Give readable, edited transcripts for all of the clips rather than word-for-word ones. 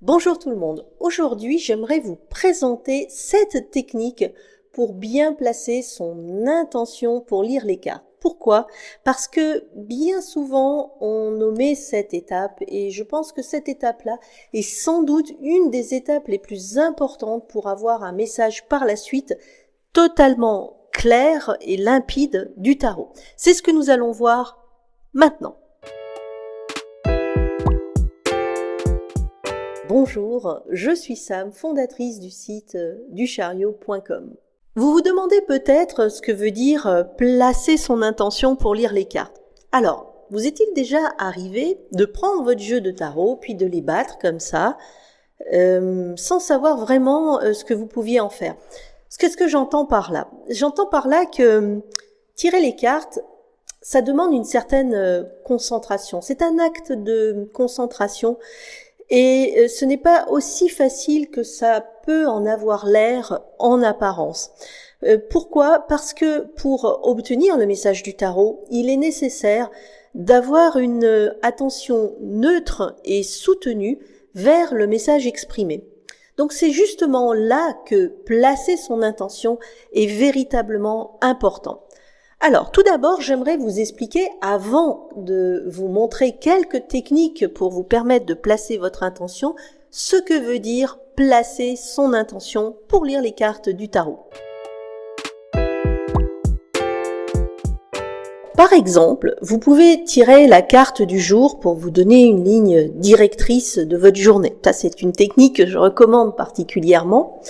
Bonjour tout le monde. Aujourd'hui, j'aimerais vous présenter 7 techniques pour bien placer son intention pour lire les cartes. Pourquoi? Parce que bien souvent, on omet cette étape et je pense que cette étape-là est sans doute une des étapes les plus importantes pour avoir un message par la suite totalement clair et limpide du tarot. C'est ce que nous allons voir maintenant. Bonjour, je suis Sam, fondatrice du site duchariot.com. Vous vous demandez peut-être ce que veut dire placer son intention pour lire les cartes. Alors, vous est-il déjà arrivé de prendre votre jeu de tarot puis de les battre comme ça, sans savoir vraiment ce que vous pouviez en faire? Qu'est-ce que j'entends par là? J'entends par là que tirer les cartes, ça demande une certaine concentration. C'est un acte de concentration. Et ce n'est pas aussi facile que ça peut en avoir l'air en apparence. Pourquoi? Parce que pour obtenir le message du tarot, il est nécessaire d'avoir une attention neutre et soutenue vers le message exprimé. Donc c'est justement là que placer son intention est véritablement important. Alors, tout d'abord, j'aimerais vous expliquer, avant de vous montrer quelques techniques pour vous permettre de placer votre intention, ce que veut dire placer son intention pour lire les cartes du tarot. Par exemple, vous pouvez tirer la carte du jour pour vous donner une ligne directrice de votre journée. Ça, c'est une technique que je recommande particulièrement.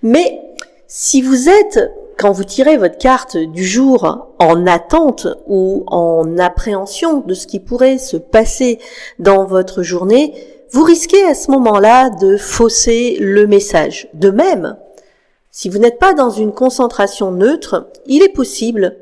Mais si vous êtes, quand vous tirez votre carte du jour en attente ou en appréhension de ce qui pourrait se passer dans votre journée, vous risquez à ce moment-là de fausser le message. De même, si vous n'êtes pas dans une concentration neutre, il est possible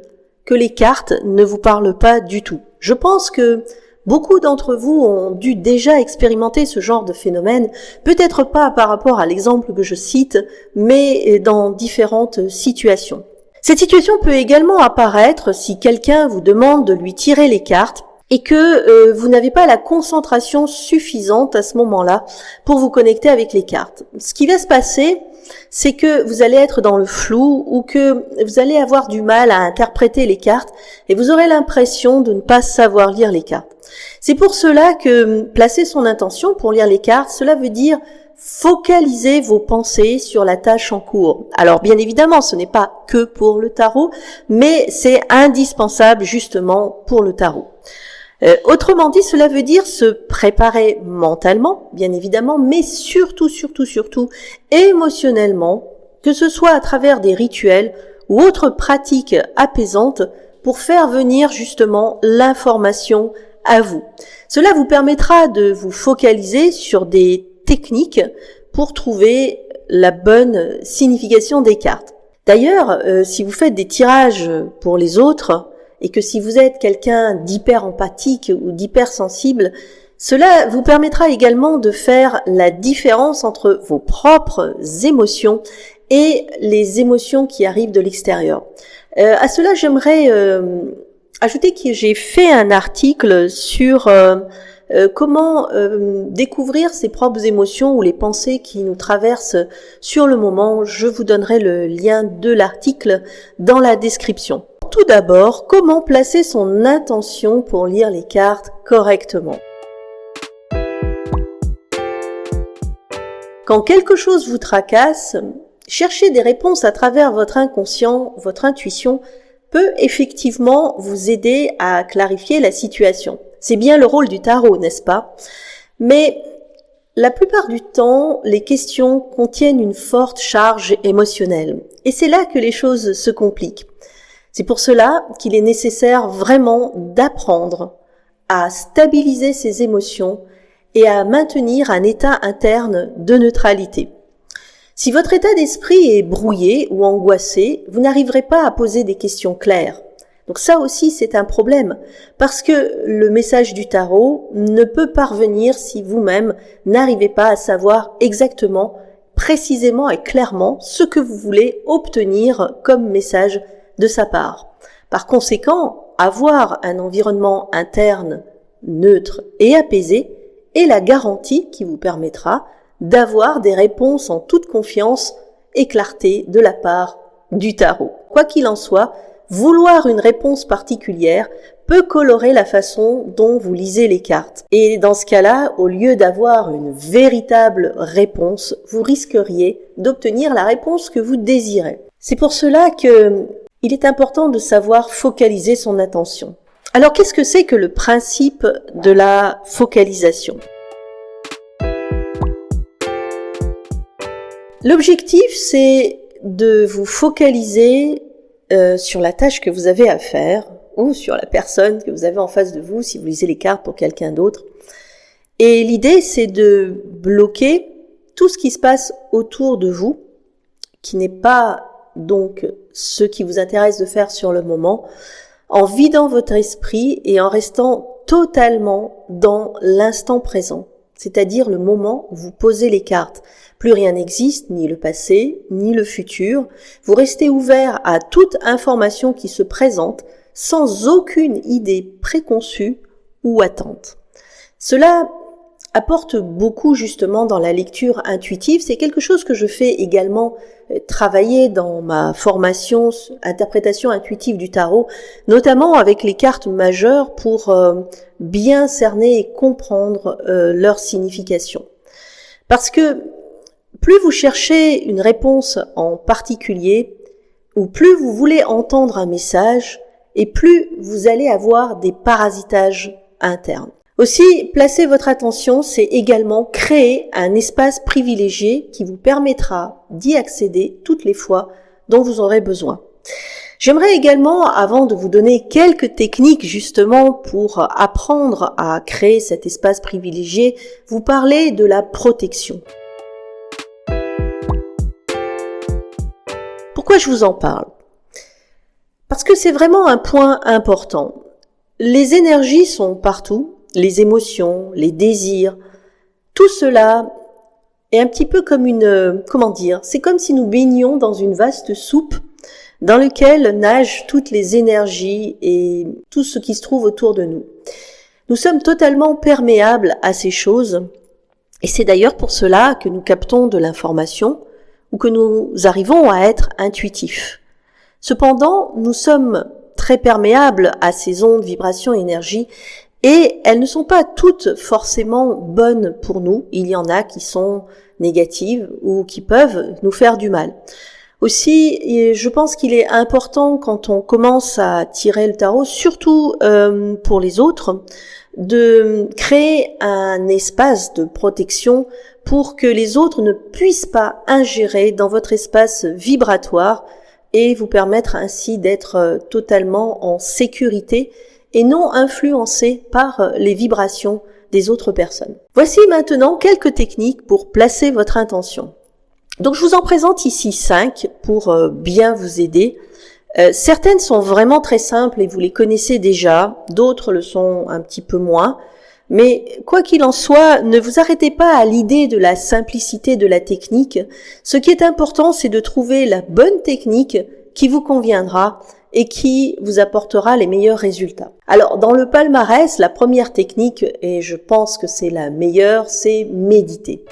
que les cartes ne vous parlent pas du tout. Je pense que beaucoup d'entre vous ont dû déjà expérimenter ce genre de phénomène, peut-être pas par rapport à l'exemple que je cite, mais dans différentes situations. Cette situation peut également apparaître si quelqu'un vous demande de lui tirer les cartes et que vous n'avez pas la concentration suffisante à ce moment-là pour vous connecter avec les cartes. Ce qui va se passer, c'est que vous allez être dans le flou ou que vous allez avoir du mal à interpréter les cartes et vous aurez l'impression de ne pas savoir lire les cartes. C'est pour cela que placer son intention pour lire les cartes, cela veut dire focaliser vos pensées sur la tâche en cours. Alors bien évidemment, ce n'est pas que pour le tarot, mais c'est indispensable justement pour le tarot. Autrement dit, cela veut dire se préparer mentalement, bien évidemment, mais surtout, émotionnellement, que ce soit à travers des rituels ou autres pratiques apaisantes pour faire venir justement l'information à vous. Cela vous permettra de vous focaliser sur des techniques pour trouver la bonne signification des cartes. D'ailleurs, si vous faites des tirages pour les autres, et que si vous êtes quelqu'un d'hyper empathique ou d'hyper sensible, cela vous permettra également de faire la différence entre vos propres émotions et les émotions qui arrivent de l'extérieur. À cela, j'aimerais ajouter que j'ai fait un article sur comment découvrir ses propres émotions ou les pensées qui nous traversent sur le moment. Je vous donnerai le lien de l'article dans la description. Tout d'abord, comment placer son intention pour lire les cartes correctement. Quand quelque chose vous tracasse, chercher des réponses à travers votre inconscient, votre intuition, peut effectivement vous aider à clarifier la situation. C'est bien le rôle du tarot, n'est-ce pas? Mais la plupart du temps, les questions contiennent une forte charge émotionnelle. Et c'est là que les choses se compliquent. C'est pour cela qu'il est nécessaire vraiment d'apprendre à stabiliser ses émotions et à maintenir un état interne de neutralité. Si votre état d'esprit est brouillé ou angoissé, vous n'arriverez pas à poser des questions claires. Donc ça aussi, c'est un problème, parce que le message du tarot ne peut parvenir si vous-même n'arrivez pas à savoir exactement, précisément et clairement ce que vous voulez obtenir comme message de sa part. Par conséquent, avoir un environnement interne neutre et apaisé est la garantie qui vous permettra d'avoir des réponses en toute confiance et clarté de la part du tarot. Quoi qu'il en soit, vouloir une réponse particulière peut colorer la façon dont vous lisez les cartes. Et dans ce cas-là, au lieu d'avoir une véritable réponse, vous risqueriez d'obtenir la réponse que vous désirez. C'est pour cela que il est important de savoir focaliser son attention. Alors, qu'est-ce que c'est que le principe de la focalisation ? L'objectif, c'est de vous focaliser sur la tâche que vous avez à faire ou sur la personne que vous avez en face de vous si vous lisez les cartes pour quelqu'un d'autre. Et l'idée, c'est de bloquer tout ce qui se passe autour de vous, qui n'est pas donc ce qui vous intéresse de faire sur le moment, en vidant votre esprit et en restant totalement dans l'instant présent, c'est-à-dire le moment où vous posez les cartes. Plus rien n'existe, ni le passé, ni le futur. Vous restez ouvert à toute information qui se présente sans aucune idée préconçue ou attente. Cela apporte beaucoup justement dans la lecture intuitive. C'est quelque chose que je fais également travailler dans ma formation interprétation intuitive du tarot, notamment avec les cartes majeures pour bien cerner et comprendre leur signification. Parce que plus vous cherchez une réponse en particulier, ou plus vous voulez entendre un message, et plus vous allez avoir des parasitages internes. Aussi, placer votre attention, c'est également créer un espace privilégié qui vous permettra d'y accéder toutes les fois dont vous aurez besoin. J'aimerais également, avant de vous donner quelques techniques justement pour apprendre à créer cet espace privilégié, vous parler de la protection. Pourquoi je vous en parle ? Parce que c'est vraiment un point important. Les énergies sont partout. Les émotions, les désirs, tout cela est un petit peu comme c'est comme si nous baignions dans une vaste soupe dans laquelle nagent toutes les énergies et tout ce qui se trouve autour de nous. Nous sommes totalement perméables à ces choses et c'est d'ailleurs pour cela que nous captons de l'information ou que nous arrivons à être intuitifs. Cependant, nous sommes très perméables à ces ondes, vibrations, énergies. Et elles ne sont pas toutes forcément bonnes pour nous. Il y en a qui sont négatives ou qui peuvent nous faire du mal. Aussi, je pense qu'il est important quand on commence à tirer le tarot, surtout pour les autres, de créer un espace de protection pour que les autres ne puissent pas ingérer dans votre espace vibratoire et vous permettre ainsi d'être totalement en sécurité et non influencé par les vibrations des autres personnes. Voici maintenant quelques techniques pour placer votre intention. Donc je vous en présente ici 5 pour bien vous aider. Certaines sont vraiment très simples et vous les connaissez déjà, d'autres le sont un petit peu moins. Mais quoi qu'il en soit, ne vous arrêtez pas à l'idée de la simplicité de la technique. Ce qui est important, c'est de trouver la bonne technique qui vous conviendra et qui vous apportera les meilleurs résultats. Alors, dans le palmarès, la première technique, et je pense que c'est la meilleure, c'est méditer.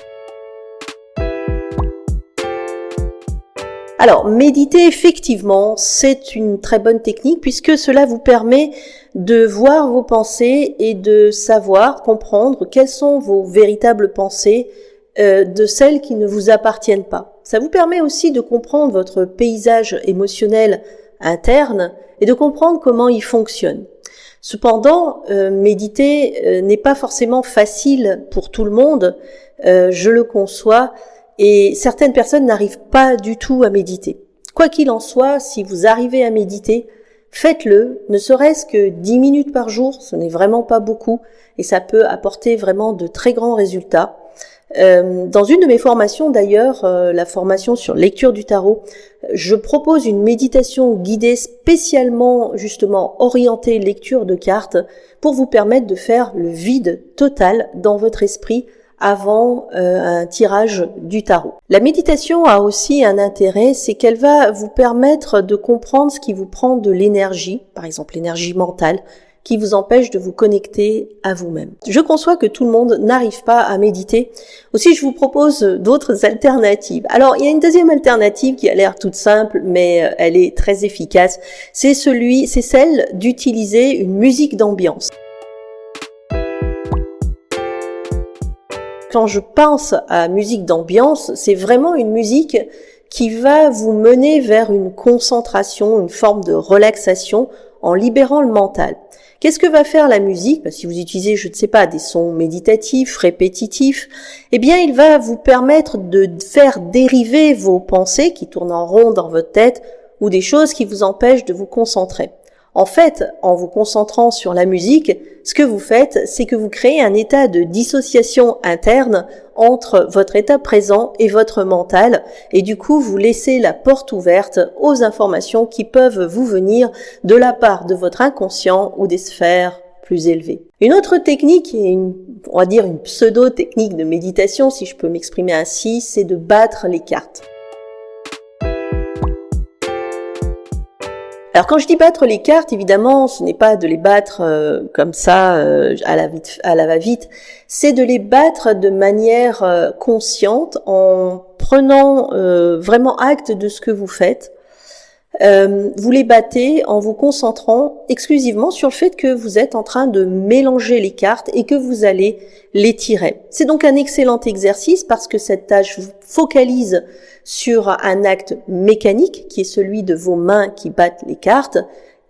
Alors, méditer, effectivement, c'est une très bonne technique puisque cela vous permet de voir vos pensées et de savoir, comprendre quelles sont vos véritables pensées de celles qui ne vous appartiennent pas. Ça vous permet aussi de comprendre votre paysage émotionnel interne et de comprendre comment il fonctionne. Cependant, méditer n'est pas forcément facile pour tout le monde, je le conçois, et certaines personnes n'arrivent pas du tout à méditer. Quoi qu'il en soit, si vous arrivez à méditer, faites-le, ne serait-ce que 10 minutes par jour, ce n'est vraiment pas beaucoup, et ça peut apporter vraiment de très grands résultats. Dans une de mes formations d'ailleurs, la formation sur lecture du tarot, je propose une méditation guidée spécialement justement orientée lecture de cartes pour vous permettre de faire le vide total dans votre esprit avant un tirage du tarot. La méditation a aussi un intérêt, c'est qu'elle va vous permettre de comprendre ce qui vous prend de l'énergie, par exemple l'énergie mentale, qui vous empêchent de vous connecter à vous-même. Je conçois que tout le monde n'arrive pas à méditer. Aussi, je vous propose d'autres alternatives. Alors, il y a une deuxième alternative qui a l'air toute simple, mais elle est très efficace. C'est celle d'utiliser une musique d'ambiance. Quand je pense à musique d'ambiance, c'est vraiment une musique qui va vous mener vers une concentration, une forme de relaxation en libérant le mental. Qu'est-ce que va faire la musique? Si vous utilisez, je ne sais pas, des sons méditatifs, répétitifs, eh bien, il va vous permettre de faire dériver vos pensées qui tournent en rond dans votre tête ou des choses qui vous empêchent de vous concentrer. En fait, en vous concentrant sur la musique, ce que vous faites, c'est que vous créez un état de dissociation interne entre votre état présent et votre mental, et du coup, vous laissez la porte ouverte aux informations qui peuvent vous venir de la part de votre inconscient ou des sphères plus élevées. Une autre technique, on va dire une pseudo-technique de méditation, si je peux m'exprimer ainsi, c'est de battre les cartes. Alors quand je dis battre les cartes, évidemment, ce n'est pas de les battre comme ça à la va-vite, c'est de les battre de manière consciente en prenant vraiment acte de ce que vous faites. Vous les battez en vous concentrant exclusivement sur le fait que vous êtes en train de mélanger les cartes et que vous allez les tirer. C'est donc un excellent exercice parce que cette tâche vous focalise sur un acte mécanique qui est celui de vos mains qui battent les cartes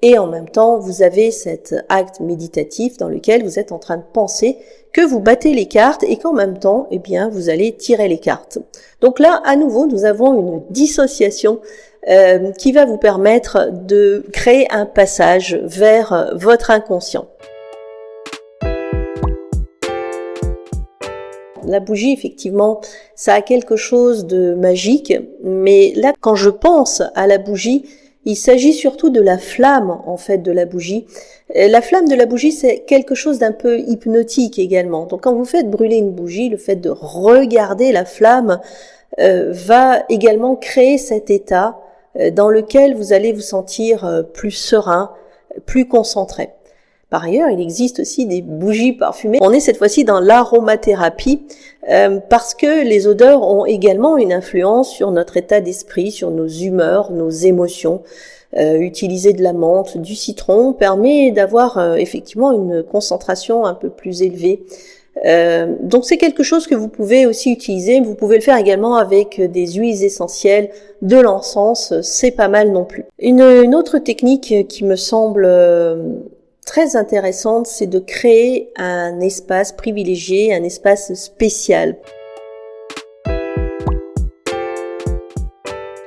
et en même temps vous avez cet acte méditatif dans lequel vous êtes en train de penser que vous battez les cartes et qu'en même temps, eh bien, vous allez tirer les cartes. Donc là, à nouveau, nous avons une dissociation qui va vous permettre de créer un passage vers votre inconscient. La bougie, effectivement, ça a quelque chose de magique, mais là, quand je pense à la bougie, il s'agit surtout de la flamme, en fait, de la bougie. La flamme de la bougie, c'est quelque chose d'un peu hypnotique également. Donc, quand vous faites brûler une bougie, le fait de regarder la flamme va également créer cet état dans lequel vous allez vous sentir plus serein, plus concentré. Par ailleurs, il existe aussi des bougies parfumées. On est cette fois-ci dans l'aromathérapie parce que les odeurs ont également une influence sur notre état d'esprit, sur nos humeurs, nos émotions. Utiliser de la menthe, du citron permet d'avoir effectivement une concentration un peu plus élevée. Donc c'est quelque chose que vous pouvez aussi utiliser. Vous pouvez le faire également avec des huiles essentielles, de l'encens, c'est pas mal non plus. Une autre technique qui me semble très intéressante, c'est de créer un espace privilégié, un espace spécial.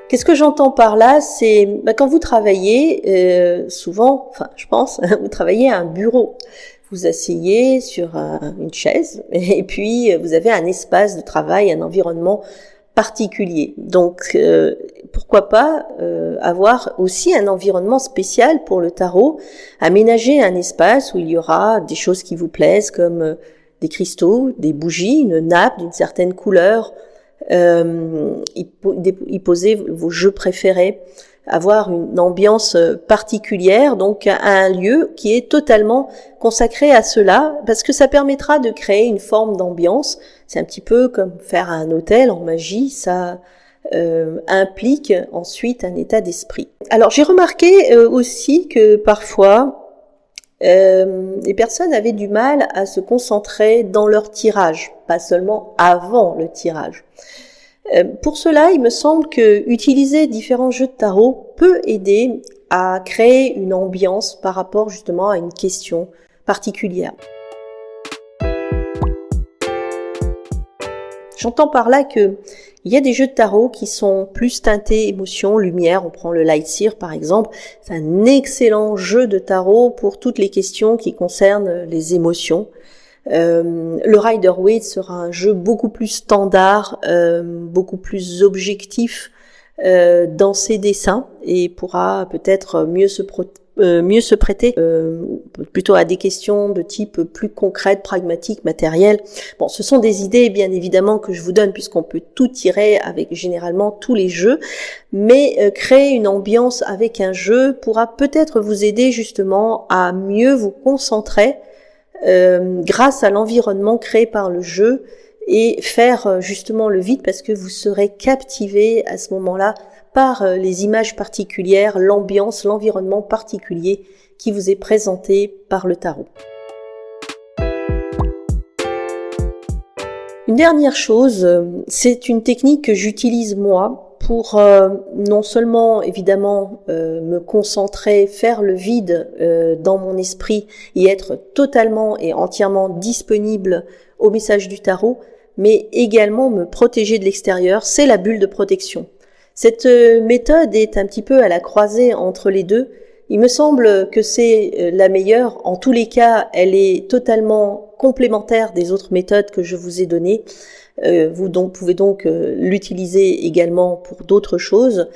Qu'est-ce que j'entends par là? C'est quand vous travaillez, souvent, je pense, vous travaillez à un bureau. Vous asseyez sur une chaise et puis vous avez un espace de travail, un environnement particulier. Donc, pourquoi pas avoir aussi un environnement spécial pour le tarot, aménager un espace où il y aura des choses qui vous plaisent comme des cristaux, des bougies, une nappe d'une certaine couleur, y poser vos jeux préférés, avoir une ambiance particulière, donc un lieu qui est totalement consacré à cela, parce que ça permettra de créer une forme d'ambiance. C'est un petit peu comme faire un hôtel en magie, ça implique ensuite un état d'esprit. Alors j'ai remarqué aussi que parfois les personnes avaient du mal à se concentrer dans leur tirage, pas seulement avant le tirage. Pour cela, il me semble que utiliser différents jeux de tarot peut aider à créer une ambiance par rapport justement à une question particulière. J'entends par là que il y a des jeux de tarot qui sont plus teintés émotion, lumière. On prend le Lightseer par exemple. C'est un excellent jeu de tarot pour toutes les questions qui concernent les émotions. Le Rider-Waite sera un jeu beaucoup plus standard, beaucoup plus objectif dans ses dessins et pourra peut-être mieux se mieux se prêter plutôt à des questions de type plus concrètes, pragmatiques, matérielles. Bon, ce sont des idées bien évidemment que je vous donne puisqu'on peut tout tirer avec généralement tous les jeux, mais créer une ambiance avec un jeu pourra peut-être vous aider justement à mieux vous concentrer grâce à l'environnement créé par le jeu et faire justement le vide parce que vous serez captivé à ce moment-là par les images particulières, l'ambiance, l'environnement particulier qui vous est présenté par le tarot. Une dernière chose, c'est une technique que j'utilise moi pour non seulement évidemment me concentrer, faire le vide dans mon esprit et être totalement et entièrement disponible au message du tarot, mais également me protéger de l'extérieur, c'est la bulle de protection. Cette méthode est un petit peu à la croisée entre les deux. Il me semble que c'est la meilleure. En tous les cas, elle est totalement complémentaire des autres méthodes que je vous ai données. Vous pouvez donc l'utiliser également pour d'autres choses.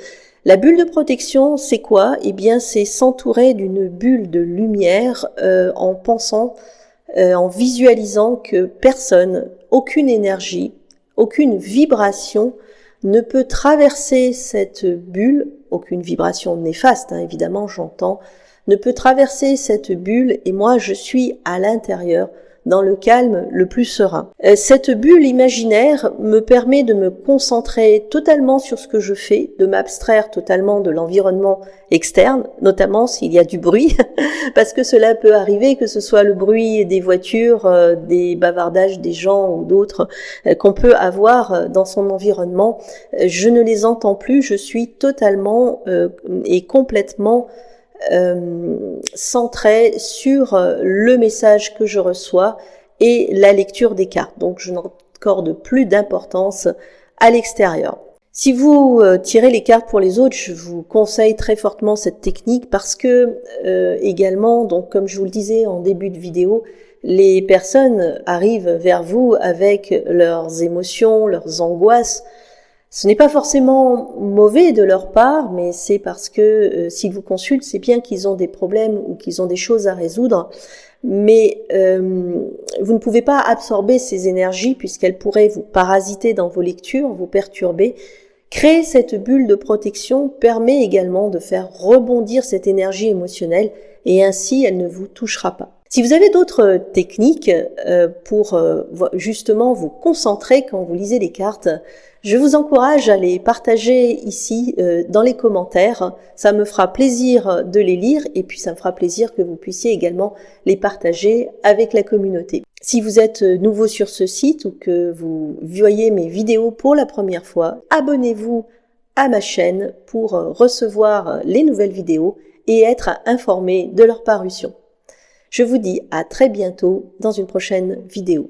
La bulle de protection, c'est quoi? Eh bien, c'est s'entourer d'une bulle de lumière en pensant, en visualisant que personne, aucune énergie, aucune vibration ne peut traverser cette bulle, aucune vibration néfaste, hein, évidemment, j'entends, ne peut traverser cette bulle et moi je suis à l'intérieur, dans le calme le plus serein. Cette bulle imaginaire me permet de me concentrer totalement sur ce que je fais, de m'abstraire totalement de l'environnement externe, notamment s'il y a du bruit, parce que cela peut arriver, que ce soit le bruit des voitures, des bavardages des gens ou d'autres qu'on peut avoir dans son environnement. Je ne les entends plus, je suis totalement et complètement centré sur le message que je reçois et la lecture des cartes. Donc je n'accorde plus d'importance à l'extérieur. Si vous tirez les cartes pour les autres, je vous conseille très fortement cette technique parce que également, donc comme je vous le disais en début de vidéo, les personnes arrivent vers vous avec leurs émotions, leurs angoisses. Ce n'est pas forcément mauvais de leur part, mais c'est parce que s'ils vous consultent, c'est bien qu'ils ont des problèmes ou qu'ils ont des choses à résoudre. Mais vous ne pouvez pas absorber ces énergies puisqu'elles pourraient vous parasiter dans vos lectures, vous perturber. Créer cette bulle de protection permet également de faire rebondir cette énergie émotionnelle et ainsi elle ne vous touchera pas. Si vous avez d'autres techniques pour justement vous concentrer quand vous lisez les cartes, je vous encourage à les partager ici dans les commentaires. Ça me fera plaisir de les lire et puis ça me fera plaisir que vous puissiez également les partager avec la communauté. Si vous êtes nouveau sur ce site ou que vous voyez mes vidéos pour la première fois, abonnez-vous à ma chaîne pour recevoir les nouvelles vidéos et être informé de leur parution. Je vous dis à très bientôt dans une prochaine vidéo.